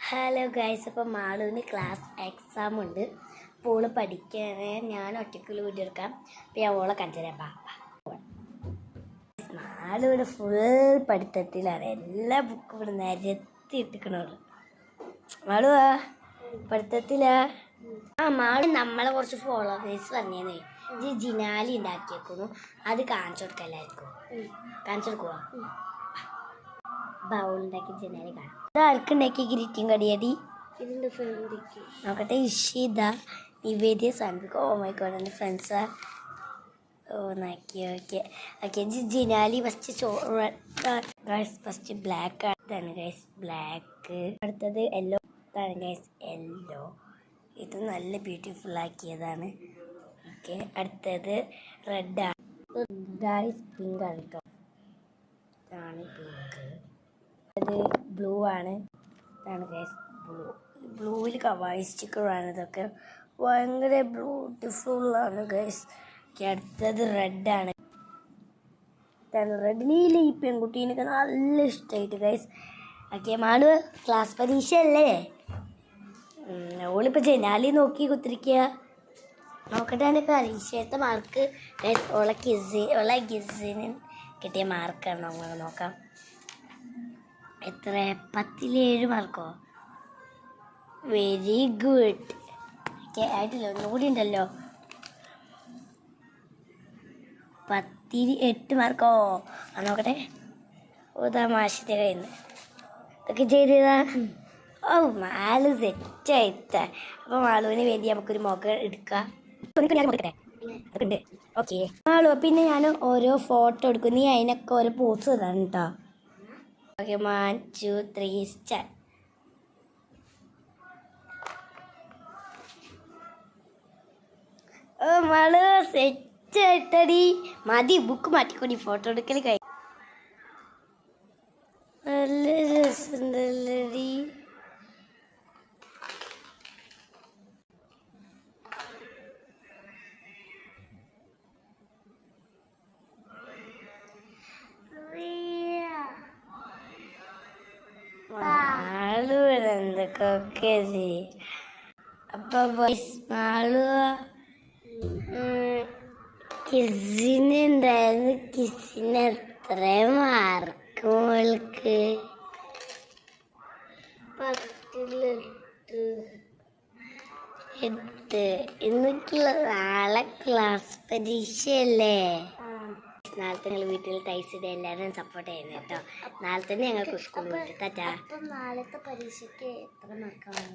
Hello guys, അപ്പോൾ മാളുവിന് class exam ഉണ്ട്. അപ്പോൾ ഓള് പഠിക്കാനേ ഞാൻ ഒറ്റയ്ക്കുള്ള വീഡിയോ എടുക്കാം. അപ്പോൾ ഞാൻ ഓളെ കാണിച്ചു തരാം. മാളുവിടെ ഫുൾ പഠിത്തത്തിലാണ്. എല്ലാ ബുക്കും ഇവിടെ നിരത്തി ഇട്ടിക്കണുള്ളൂ. മാളുവാ പഠിത്തത്തിലാ? മാളു നമ്മളെ കുറച്ച് ഫോളോവേഴ്സ് പറഞ്ഞേന്നേ ജിനാലി ഉണ്ടാക്കിയേക്കുന്നു. അത് കാണിച്ചു കൊടുക്കാം എല്ലാവർക്കും. കാണിച്ചു കൊടുക്കുവാ. ബൗളുണ്ടാക്കി ജനാലി കാണാം. ഇത് ആർക്കുണ്ടാക്കി ഗ്രീറ്റിംഗ് കടിയടി? ഇതിൻ്റെ ഫ്രണ്ടിക്ക് നോക്കട്ടെ. Ishita, Nivedya, Sanbika. Oh my god, എൻ്റെ ഫ്രണ്ട്സാ. ഓ നോക്കി. Okay okay. Jinali first black ആണ് ഗൈസ്. ബ്ലാക്ക്. അടുത്തത് യെല്ലോ ആണ് ഗൈസ്. യെല്ലോ. ഇത് നല്ല ബ്യൂട്ടിഫുൾ ആക്കിയതാണ്. ഓക്കെ. അടുത്തത് റെഡ് ആണ് ഗൈസ്. പിങ്ക് ആണ് കേട്ടോ. ഇതാണ് പിങ്ക്. ഇത് ബ്ലൂ ആണ്. ഇതാണ് ഗൈസ് ബ്ലൂ. ബ്ലൂവിൽ കവായി സ്റ്റിക്കറാണ്. ഇതൊക്കെ ഭയങ്കര ബ്യൂട്ടിഫുള്ളാണ് ഗൈസ്. അടുത്തത് റെഡാണ്. ഇതാണ് റെഡിനിൽ ഈ പെൺകുട്ടീനൊക്കെ നല്ല ഇഷ്ടമായിട്ട് ഗൈസ്. ഓക്കെ. മാളു ക്ലാസ് പരീക്ഷ അല്ലേ? ഓളിപ്പോൾ ജനാലി നോക്കി കുത്തിരിക്കുക. നോക്കട്ടെ എനിക്ക് പരീക്ഷത്തെ മാർക്ക് ഗൈസ്. ഓളെ ഗിസിന് കിട്ടിയ മാർക്കാണ് നമ്മൾ നോക്കാം. എത്ര? 10-7 മാർക്കോ? Very good. ഓക്കെ. ആയിട്ടില്ല, ഒന്നുകൂടി ഉണ്ടല്ലോ. 10-8 മാർക്കോ? നോക്കട്ടെ. ഓ തമാശത്തെ കയ്യിൽ നിന്ന് ഇതൊക്കെ ചെയ്തതാ. ഓ മാളു സെറ്റായിട്ടാ. അപ്പോൾ മാളുവിന് വേണ്ടി നമുക്കൊരു മുഖം എടുക്കാം. ഉണ്ട്. ഓക്കെ മാളു, പിന്നെ ഞാൻ ഓരോ ഫോട്ടോ എടുക്കും. നീ അതിനൊക്കെ ഓരോ പോസ് ഇടാണ് കേട്ടോ. ഓക്കെ. 1 2 3 സ്റ്റാർട്ട്. ഓ മാളു സെറ്റായിട്ടടി. മതി, ബുക്ക് മാറ്റിക്കൊണ്ടി. ഫോട്ടോ എടുക്കൽ കഴിയും. നല്ല രസമുണ്ടല്ലടി. മാളു എന്തൊക്കെ. അപ്പൊ മാളു കിസിന് ഉണ്ടായിരുന്നു. കിസിന് എത്ര മാർക്ക് മോൾക്ക്? 10-8. ഇന്നൊക്കെയുള്ള നാളെ ക്ലാസ് പരീക്ഷയല്ലേ? നാളെ നിങ്ങൾ വീട്ടിൽ ടൈസിടെ എല്ലാവരും സപ്പോർട്ട് ചെയ്യുന്നു കേട്ടോ. നാളെ തന്നെ ഞങ്ങൾക്ക് സ്കൂളിൽ വിട്ടു. നാളത്തെ പരീക്ഷയ്ക്ക് എത്ര മാർക്കാണ്?